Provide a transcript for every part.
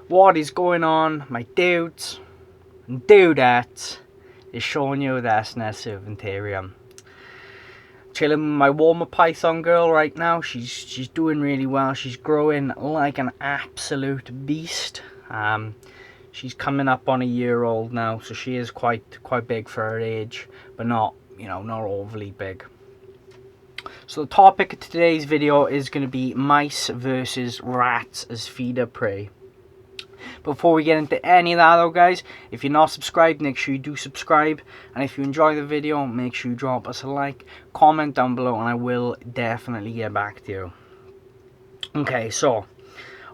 What is going on, my dudes and dudettes? Is showing you the SNES Servantarium. Chilling with my warmer python girl right now. She's doing really well. She's growing like an absolute beast. She's coming up on a year old now, so she is quite big for her age, but not not overly big. So the topic of today's video is going to be mice versus rats as feeder prey. Before we get into any of that though, guys, if you're not subscribed, make sure you do subscribe. And if you enjoy the video, make sure you drop us a like, comment down below, and I will definitely get back to you. Okay, so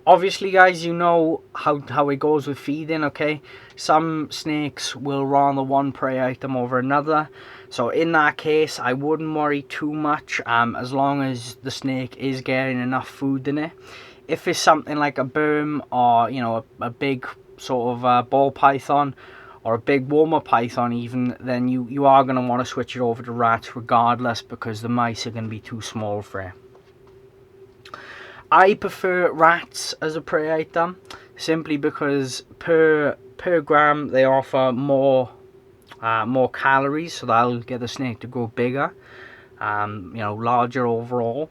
obviously, guys, you know how it goes with feeding, okay? Some snakes will rather one prey item over another. So in that case, I wouldn't worry too much as long as the snake is getting enough food in it. If it's something like a berm or, a big sort of ball python or a big warmer python even, then you are going to want to switch it over to rats regardless, because the mice are going to be too small for it. I prefer rats as a prey item simply because per gram they offer more calories, so that'll get the snake to grow bigger, larger overall,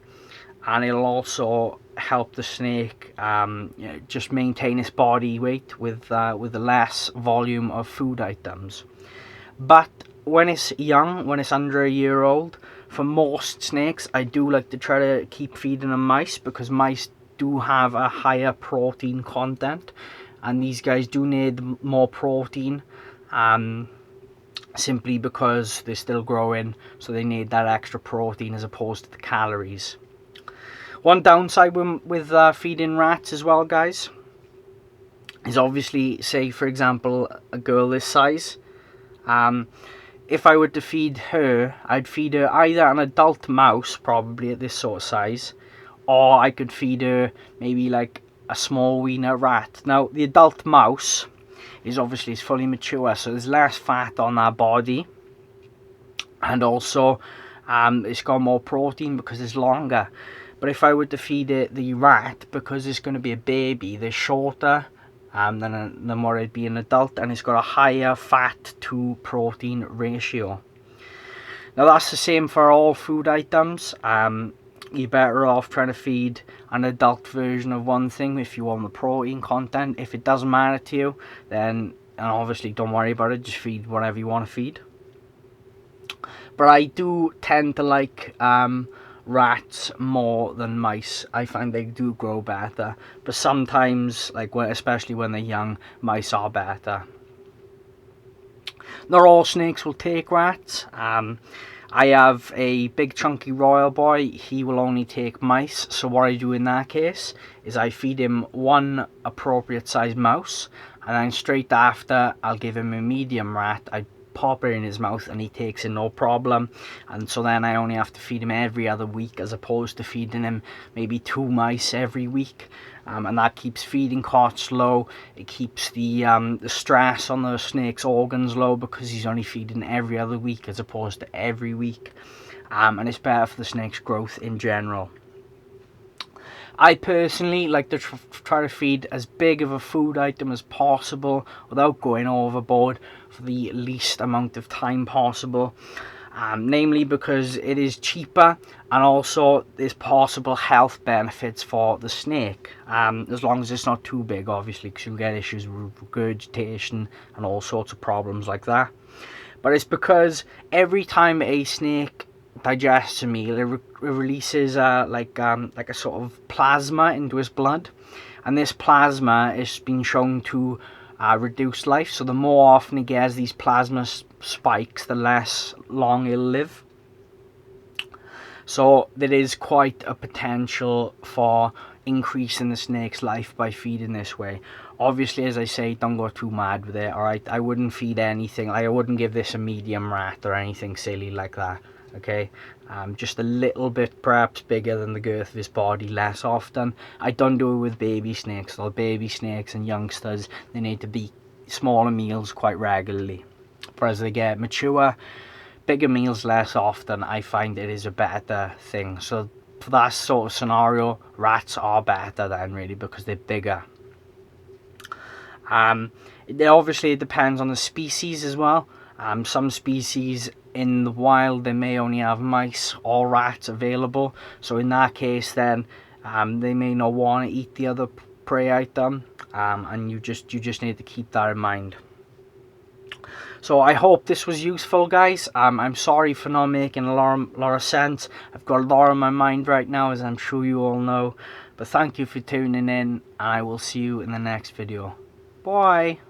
and it'll also help the snake just maintain its body weight with less volume of food items. But when it's young, when it's under a year old, for most snakes, I do like to try to keep feeding them mice, because mice do have a higher protein content, and these guys do need more protein, simply because they're still growing, so they need that extra protein as opposed to the calories. One downside with feeding rats as well, guys, is obviously, say for example, a girl this size. If I were to feed her, I'd feed her either an adult mouse, probably at this sort of size, or I could feed her maybe like a small wiener rat. Now, the adult mouse is obviously fully mature, so there's less fat on that body, and also it's got more protein because it's longer. But if I were to feed it the rat, because it's going to be a baby, they're shorter than what it'd be an adult, and it's got a higher fat to protein ratio. Now that's the same for all food items. You're better off trying to feed an adult version of one thing if you want the protein content. If it doesn't matter to you, then obviously don't worry about it, just feed whatever you want to feed. But I do tend to like rats more than mice. I find they do grow better, but sometimes, especially when they're young, mice are better. Not all snakes will take rats. I have a big chunky royal boy. He will only take mice, so what I do in that case is I feed him one appropriate sized mouse, and then straight after I'll give him a medium rat. I pop it in his mouth and he takes it no problem, and so then I only have to feed him every other week as opposed to feeding him maybe 2 mice every week, and that keeps feeding costs low. It keeps the stress on the snake's organs low, because he's only feeding every other week as opposed to every week, and it's better for the snake's growth in general. I personally like to try to feed as big of a food item as possible without going overboard for the least amount of time possible. Namely because it is cheaper, and also there's possible health benefits for the snake, as long as it's not too big, obviously, because you'll get issues with regurgitation and all sorts of problems like that. But it's because every time a snake digests a meal, it releases like a sort of plasma into its blood, and this plasma has been shown to reduce life. So the more often it gets these plasma spikes, the less long it'll live. So there is quite a potential for increasing the snake's life by feeding this way. Obviously, as I say, don't go too mad with it, alright? I wouldn't feed anything, I wouldn't give this a medium rat or anything silly like that, okay? Just a little bit perhaps bigger than the girth of his body less often. I don't do it with baby snakes, though. Baby snakes and youngsters, they need to be smaller meals quite regularly. But as they get mature, bigger meals less often, I find it is a better thing. So for that sort of scenario, rats are better then, really, because they're bigger. It obviously depends on the species as well. Some species in the wild, they may only have mice or rats available, so in that case then they may not want to eat the other prey item, and you just need to keep that in mind. So I hope this was useful, guys. I'm sorry for not making a lot of sense. I've got a lot on my mind right now, as I'm sure you all know. But thank you for tuning in, and I will see you in the next video. Bye.